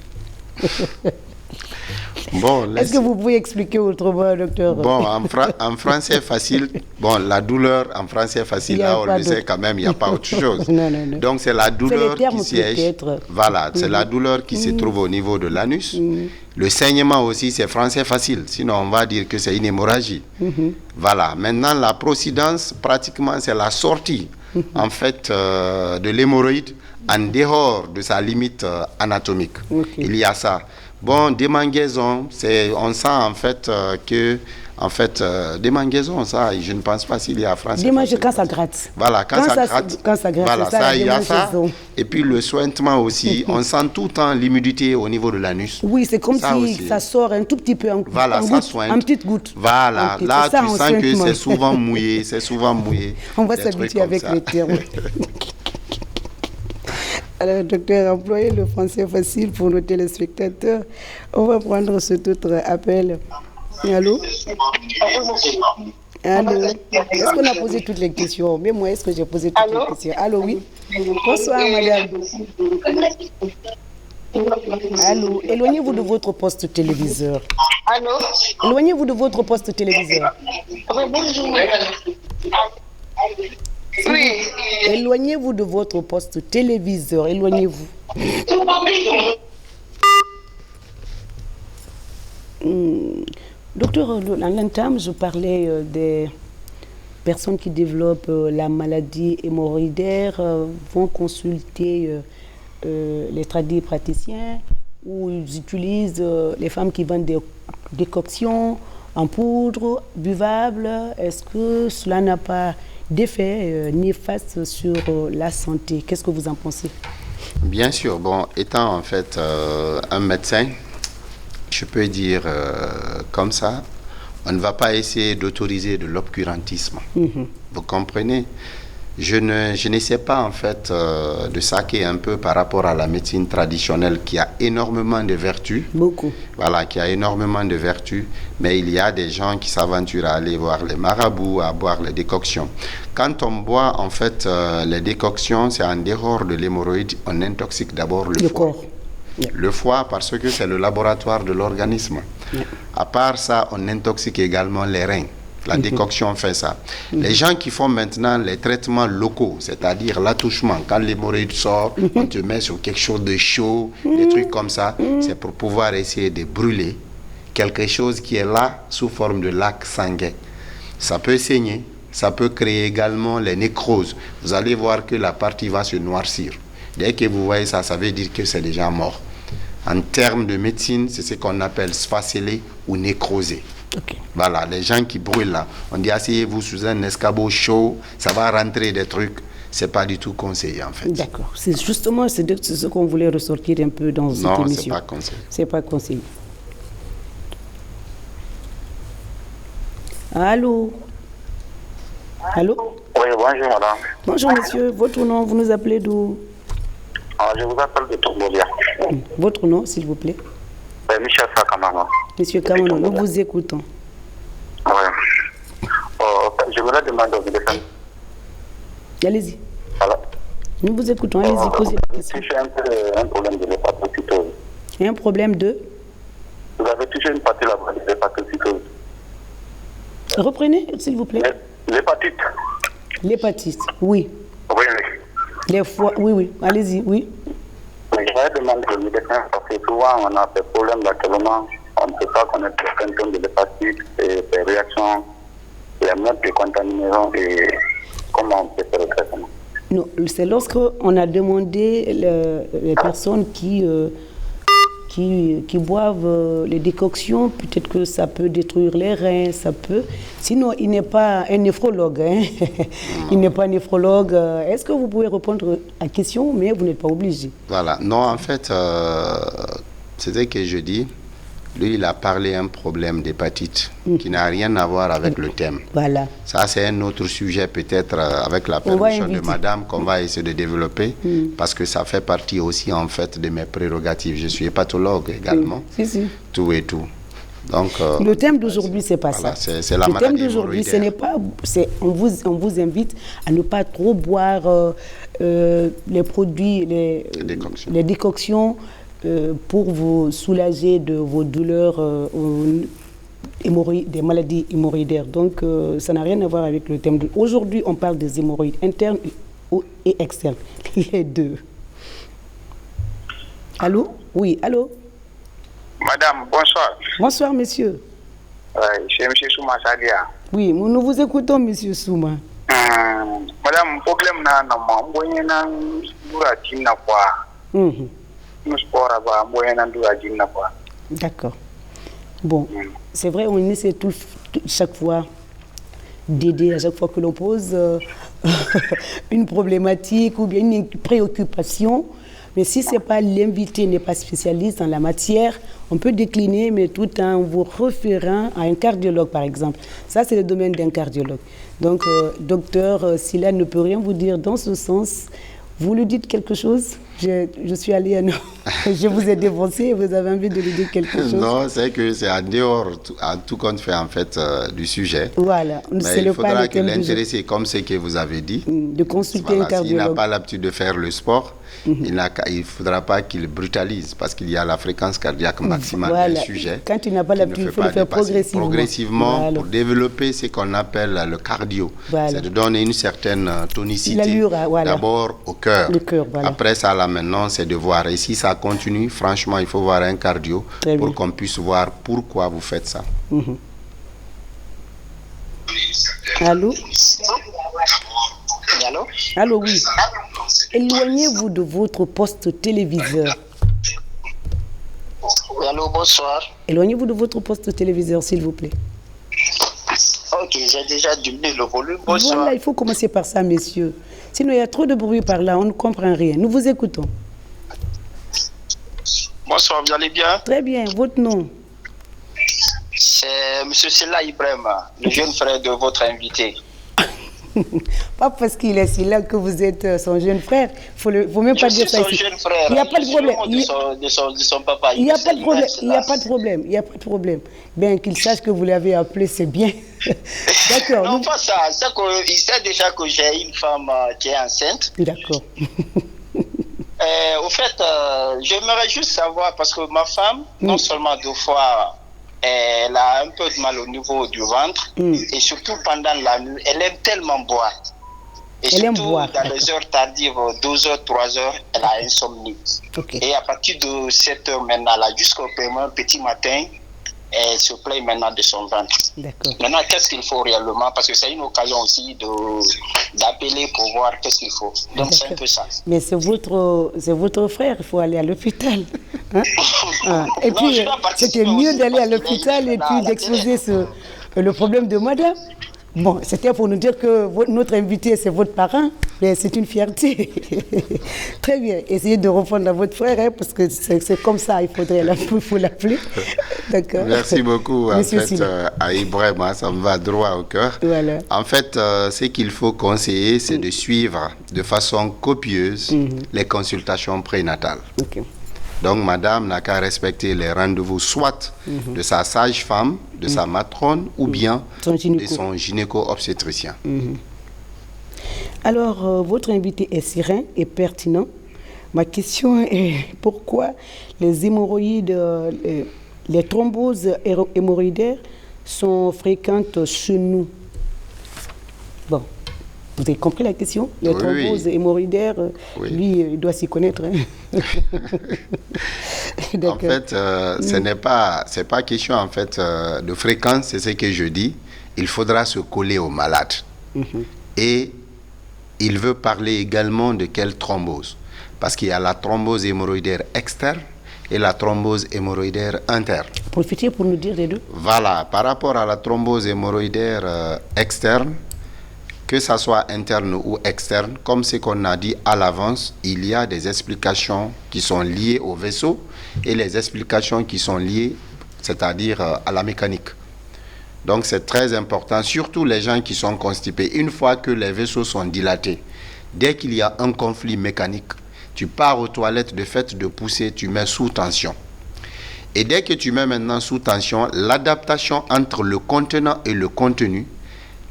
Bon, est-ce que vous pouvez expliquer autrement, docteur? Bon, en français facile, bon, la douleur en français facile, là, on le sait quand même, il n'y a pas autre chose. Non. Donc, c'est la douleur qui siège. Voilà, c'est la douleur qui se trouve au niveau de l'anus. Le saignement aussi, c'est français facile. Sinon, on va dire que c'est une hémorragie. Voilà. Maintenant, la procidence, pratiquement, c'est la sortie, en fait, de l'hémorroïde en dehors de sa limite anatomique. Il y a ça. Bon, démangaison, on sent en fait que, démangaison, ça, je ne pense pas s'il y a en français. Démangaison, quand ça gratte. Voilà, quand ça gratte, voilà, ça, il y a ça. Et puis le sointement aussi, on sent tout le temps l'humidité au niveau de l'anus. Oui, c'est comme ça si aussi. Ça sort un tout petit peu en, voilà, en, ça goutte, soigne. en petite goutte. Voilà, là tu sens que c'est souvent mouillé, On va s'habituer avec les termes. Alors, docteur, employez le français facile pour nos téléspectateurs. On va prendre cet autre appel. Allô? Allô? Est-ce qu'on a posé toutes les questions? Mais moi, est-ce que j'ai posé toutes les questions? Allô, oui? Bonsoir, madame. Allô? Éloignez-vous de votre poste téléviseur. Allô? Éloignez-vous de votre poste téléviseur. Oui. Éloignez-vous de votre poste téléviseur. Éloignez-vous. Docteur, à l'entame, je parlais des personnes qui développent la maladie hémorroïdaire, vont consulter les praticiens ou ils utilisent les femmes qui vendent des décoctions en poudre, buvables. Est-ce que cela n'a pas d'effet néfaste sur la santé? Qu'est-ce que vous en pensez? Bien sûr. Bon, étant en fait un médecin, je peux dire comme ça, on ne va pas essayer d'autoriser de l'obscurantisme. Vous comprenez? Je n'essaie pas en fait de saquer un peu par rapport à la médecine traditionnelle qui a énormément de vertus. Beaucoup. Voilà, qui a énormément de vertus, mais il y a des gens qui s'aventurent à aller voir les marabouts, à boire les décoctions. Quand on boit en fait les décoctions, c'est en dehors de l'hémorroïde, on intoxique d'abord le foie. Corps. Le foie parce que c'est le laboratoire de l'organisme. À part ça, on intoxique également les reins. La décoction fait ça. Les gens qui font maintenant les traitements locaux, c'est-à-dire l'attouchement, quand l'hémorroïde sort, on te met sur quelque chose de chaud, des trucs comme ça, c'est pour pouvoir essayer de brûler quelque chose qui est là sous forme de lac sanguin. Ça peut saigner, ça peut créer également les nécroses. Vous allez voir que la partie va se noircir. Dès que vous voyez ça, ça veut dire que c'est déjà mort. En termes de médecine, c'est ce qu'on appelle sphacellé ou nécrosé. Okay. Voilà, les gens qui brûlent là, on dit asseyez-vous sous un escabeau chaud, ça va rentrer des trucs. C'est pas du tout conseillé en fait. D'accord. C'est justement c'est ce qu'on voulait ressortir un peu dans cette émission. Non, c'est pas conseillé. C'est pas conseillé. Allô? Allô? Oui, bonjour madame. Bonjour monsieur, votre nom, vous nous appelez d'où? Je vous appelle de Tourbolia. Votre nom, s'il vous plaît? Michel Sakamano. Monsieur Kamano, nous vous écoutons. Oui. Je voulais demander au médecin. Allez-y. Voilà. Nous vous écoutons, allez-y, posez la question. J'ai un problème de l'hépatocytose. Un problème de? Vous avez touché une partie là-bas de l'hépatocytose. Reprenez, s'il vous plaît. L'hépatite. L'hépatite, oui. Oui, oui. Les foies, oui, oui. Allez-y, oui. Je vais demander au médecin parce que souvent on a des problèmes actuellement. On ne peut pas connaître les symptômes de l'hépatite et les réactions, les modes de contamination et comment on peut faire le traitement. Non, c'est lorsqu'on a demandé les personnes qui boivent les décoctions, peut-être que ça peut détruire les reins, ça peut. Sinon, il n'est pas un néphrologue. Hein? Il n'est pas un néphrologue. Est-ce que vous pouvez répondre à la question, mais vous n'êtes pas obligé? Voilà. Non, en fait, c'est ce que je dis. Lui, il a parlé d'un problème d'hépatite qui n'a rien à voir avec le thème. Voilà. Ça, c'est un autre sujet, peut-être, avec la permission de madame, qu'on va essayer de développer, parce que ça fait partie aussi, en fait, de mes prérogatives. Je suis hépatologue également, tout et tout. Donc, le thème d'aujourd'hui, c'est pas voilà, ça. C'est la le maladie thème d'aujourd'hui, ce n'est pas... On vous invite à ne pas trop boire les produits, les décoctions, pour vous soulager de vos douleurs des maladies hémorroïdaires. Donc, ça n'a rien à voir avec le thème. Aujourd'hui, on parle des hémorroïdes internes et externes. Les deux. Allô? Oui, allô? Madame, bonsoir. Bonsoir, monsieur. C'est M. Souma Sadia. Oui, nous vous écoutons, monsieur Souma. Madame, problème na moi, D'accord. Bon, c'est vrai, on essaie chaque fois d'aider, à chaque fois que l'on pose une problématique ou bien une préoccupation. Mais si ce n'est pas l'invité, n'est pas spécialiste dans la matière, on peut décliner, mais tout en vous référant à un cardiologue, par exemple. Ça, c'est le domaine d'un cardiologue. Donc, docteur Silla ne peut rien vous dire dans ce sens. Vous lui dites quelque chose? Je suis allée je vous ai dévancé, vous avez envie de lui dire quelque chose? Non, c'est que c'est en dehors, en tout compte fait, en fait, du sujet. Voilà. Mais il faudra que l'intéressé, comme ce que vous avez dit, de consulter un cardiologue. S'il n'a pas l'habitude de faire le sport, il ne faudra pas qu'il brutalise, parce qu'il y a la fréquence cardiaque maximale du sujet. Quand il n'a pas l'habitude, il faut le faire progressivement. Progressivement, pour développer ce qu'on appelle le cardio. C'est de donner une certaine tonicité, d'abord au cœur. Après ça, là maintenant, c'est de voir. Et si ça continue, franchement, il faut voir un cardio pour qu'on puisse voir pourquoi vous faites ça. Allô? Allô? Allô, oui. Éloignez-vous de votre poste téléviseur. Allô, bonsoir. Éloignez-vous de votre poste téléviseur, s'il vous plaît. Ok, j'ai déjà diminué le volume. Bonsoir. Voilà, il faut commencer par ça, messieurs. Sinon, il y a trop de bruit par là, on ne comprend rien. Nous vous écoutons. Bonsoir, vous allez bien? Très bien, votre nom? C'est M. Silla Ibrahim, le jeune frère de votre invité. Pas parce qu'il est Silla que vous êtes son jeune frère. Faut même pas dire ça ici. Jeune frère. Il n'y a pas de problème. De son papa. Il n'y a pas de problème. Il n'y a pas de problème. Il n'y a pas de problème. Bien qu'il sache que vous l'avez appelé, c'est bien. D'accord. Non, pas ça. Il sait déjà que j'ai une femme qui est enceinte. D'accord. Au fait, j'aimerais juste savoir, parce que ma femme, non seulement 2 fois, elle a un peu de mal au niveau du ventre, et surtout pendant la nuit, elle aime tellement boire. Et elle surtout aime boire, dans les heures tardives, 2h, 3h, elle a insomnie. Okay. Et à partir de 7h maintenant, là, jusqu'au petit matin, elle se plaint maintenant de son ventre. Maintenant, qu'est-ce qu'il faut réellement? Parce que c'est une occasion aussi d'appeler pour voir qu'est-ce qu'il faut. Donc c'est un peu ça. Mais c'est votre frère, il faut aller à l'hôpital. Hein? Et non, puis, c'était mieux d'aller à l'hôpital et puis d'exposer le problème de madame. Bon, c'était pour nous dire que notre invité, c'est votre parent, mais c'est une fierté. Très bien. Essayez de répondre à votre frère, hein, parce que c'est comme ça, il faut l'appeler. D'accord. Merci beaucoup. Monsieur en fait, à Ibrahim, ça me va droit au cœur. Voilà. En fait, ce qu'il faut conseiller, c'est de suivre de façon copieuse les consultations prénatales. Okay. Donc, madame n'a qu'à respecter les rendez-vous soit de sa sage-femme, de sa matrone, ou bien de son gynéco-obstétricien. Alors, votre invité est serein et pertinent. Ma question est pourquoi les hémorroïdes, les thromboses hémorroïdaires sont fréquentes chez nous? Bon. Vous avez compris la question? Les thromboses hémorroïdaires, lui, il doit s'y connaître. Hein? En fait, c'est pas question en fait, de fréquence, c'est ce que je dis. Il faudra se coller au malade. Et il veut parler également de quelle thrombose? Parce qu'il y a la thrombose hémorroïdaire externe et la thrombose hémorroïdaire interne. Profitez pour nous dire les deux. Voilà, par rapport à la thrombose hémorroïdaire externe, que ça soit interne ou externe, comme ce qu'on a dit à l'avance, il y a des explications qui sont liées au vaisseau et les explications qui sont liées, c'est-à-dire à la mécanique. Donc c'est très important, surtout les gens qui sont constipés. Une fois que les vaisseaux sont dilatés, dès qu'il y a un conflit mécanique, tu pars aux toilettes, de fait de pousser, tu mets sous tension. Et dès que tu mets maintenant sous tension, l'adaptation entre le contenant et le contenu,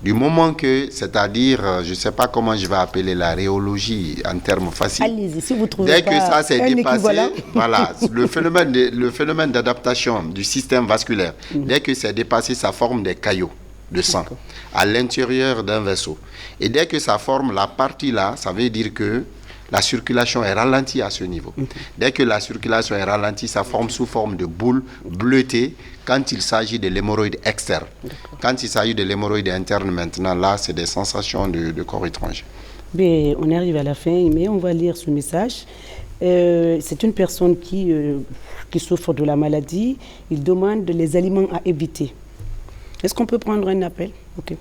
du moment que, c'est-à-dire, je ne sais pas comment je vais appeler la rhéologie en termes faciles. Allez-y, si vous trouvez dès que ça s'est dépassé, voilà, le phénomène d'adaptation du système vasculaire, dès que c'est dépassé, ça forme des caillots de sang à l'intérieur d'un vaisseau. Et dès que ça forme la partie là, ça veut dire que la circulation est ralentie à ce niveau. Dès que la circulation est ralentie, ça forme sous forme de boule bleutée quand il s'agit de l'hémorroïde externe. Quand il s'agit de l'hémorroïde interne, maintenant, là, c'est des sensations de corps étranger. Mais on arrive à la fin, mais on va lire ce message. C'est une personne qui souffre de la maladie. Il demande les aliments à éviter. Est-ce qu'on peut prendre un appel? Ok.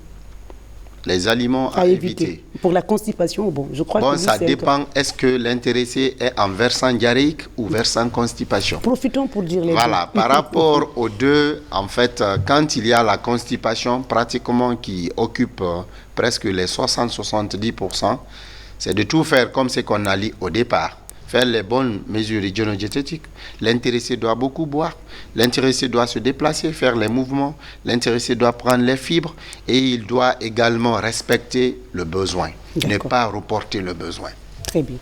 Les aliments à éviter. Pour la constipation, bon, je crois que ça dépend. Est-ce que l'intéressé est en versant diarrhéique ou versant constipation? Profitons pour dire les deux. Voilà, par rapport aux deux, en fait, quand il y a la constipation, pratiquement qui occupe presque les 60-70%, c'est de tout faire comme ce qu'on a dit au départ. faire les bonnes mesures hygiéno-diététiques. L'intéressé doit beaucoup boire. L'intéressé doit se déplacer, faire les mouvements. L'intéressé doit prendre les fibres et il doit également respecter le besoin. Ne pas reporter le besoin. Très bien.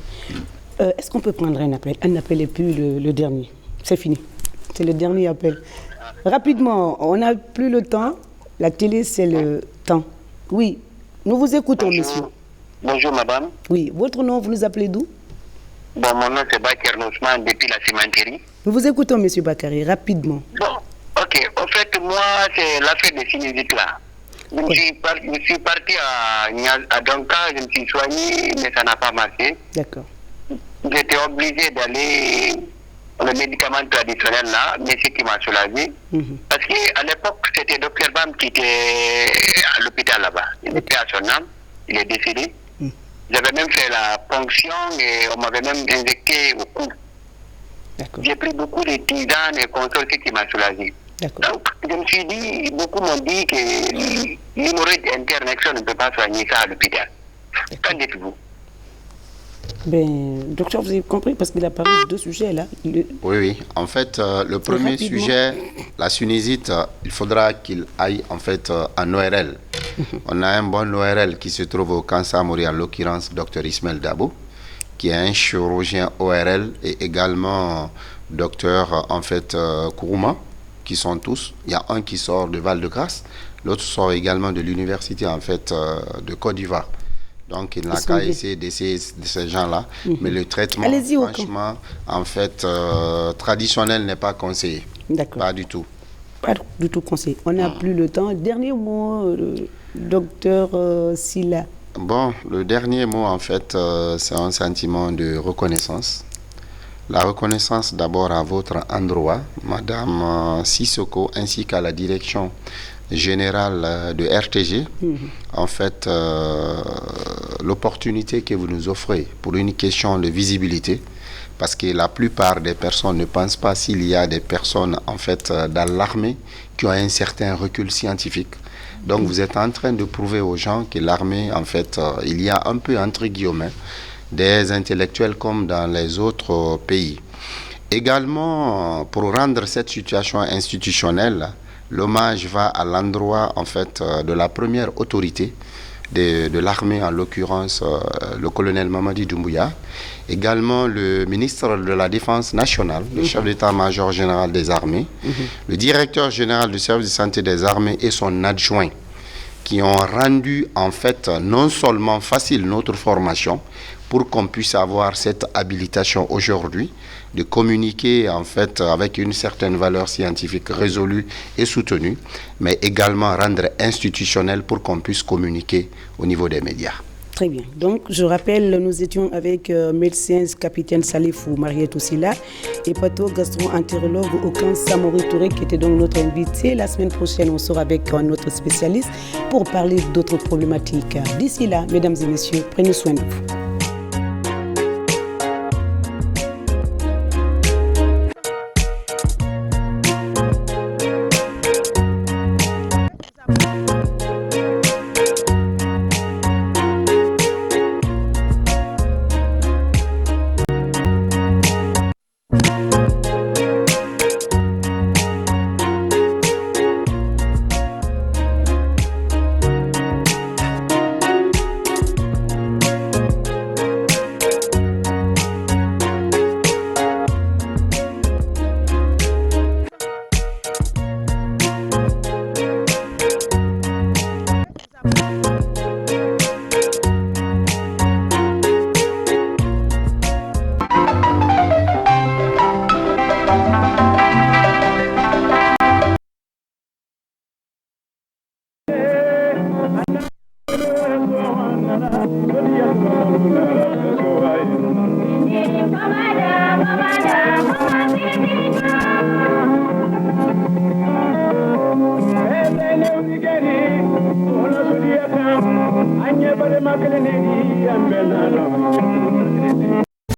Est-ce qu'on peut prendre un appel? Un appel et puis le dernier. C'est fini. C'est le dernier appel. Rapidement, on n'a plus le temps. La télé, c'est le temps. Oui, nous vous écoutons, monsieur. Bonjour, madame. Oui, votre nom, vous nous appelez d'où? Bon, mon nom, c'est Bakar Ousmane, depuis la cimenterie. Nous vous écoutons, monsieur Bakary, rapidement. Bon, ok. En fait, moi, c'est l'affaire des sinusite là. Je suis parti à Donka, je me suis soigné, mais ça n'a pas marché. D'accord. J'étais obligé d'aller le médicament traditionnel là, mais ce qui m'a soulagé. Parce qu'à l'époque, c'était Dr Bam qui était à l'hôpital là-bas. Il était à son âme, il est décédé. J'avais même fait la ponction et on m'avait même injecté au cou. J'ai pris beaucoup de tisanes et consoles, ce qui m'a soulagé. Donc, je me suis dit, beaucoup m'ont dit que l'hémorroïde interne ne peut pas soigner ça à l'hôpital. Qu'en dites-vous? Ben, docteur, vous avez compris parce qu'il a parlé de deux sujets là. Oui. En fait, le premier sujet, la sinusite, il faudra qu'il aille en fait en ORL. On a un bon ORL qui se trouve au Cancer Mori, en l'occurrence Dr Ismaël Dabo, qui est un chirurgien ORL et également docteur en fait Kourouma, qui sont tous. Il y a un qui sort de Val-de-Grâce, l'autre sort également de l'université en fait de Côte d'Ivoire. Donc, il n'a qu'à essayer d'essayer de ces gens-là. Mais le traitement, franchement, en fait, traditionnel n'est pas conseillé. D'accord. Pas du tout. Pas du tout conseillé. On n'a plus le temps. Dernier mot, docteur Silla. Bon, le dernier mot, en fait, c'est un sentiment de reconnaissance. La reconnaissance d'abord à votre endroit, Madame Sissoko, ainsi qu'à la direction générale de RTG. En fait, l'opportunité que vous nous offrez pour une question de visibilité, parce que la plupart des personnes ne pensent pas s'il y a des personnes en fait dans l'armée qui ont un certain recul scientifique. Donc vous êtes en train de prouver aux gens que l'armée, en fait, il y a un peu entre guillemets des intellectuels comme dans les autres pays. Également, pour rendre cette situation institutionnelle, l'hommage va à l'endroit en fait de la première autorité de l'armée, en l'occurrence le colonel Mamadi Doumbouya, également le ministre de la Défense nationale, le chef d'état-major général des armées, le directeur général du service de santé des armées et son adjoint, qui ont rendu en fait non seulement facile notre formation pour qu'on puisse avoir cette habilitation aujourd'hui, de communiquer en fait avec une certaine valeur scientifique résolue et soutenue, mais également rendre institutionnel pour qu'on puisse communiquer au niveau des médias. Très bien. Donc, je rappelle, nous étions avec médecin capitaine Salifou Mariette Silla et patho-gastro-entérologue Okan Samori Touré, qui était donc notre invité. La semaine prochaine, on sera avec notre spécialiste pour parler d'autres problématiques. D'ici là, mesdames et messieurs, prenez soin de vous. Anya bare makeleni ambelalo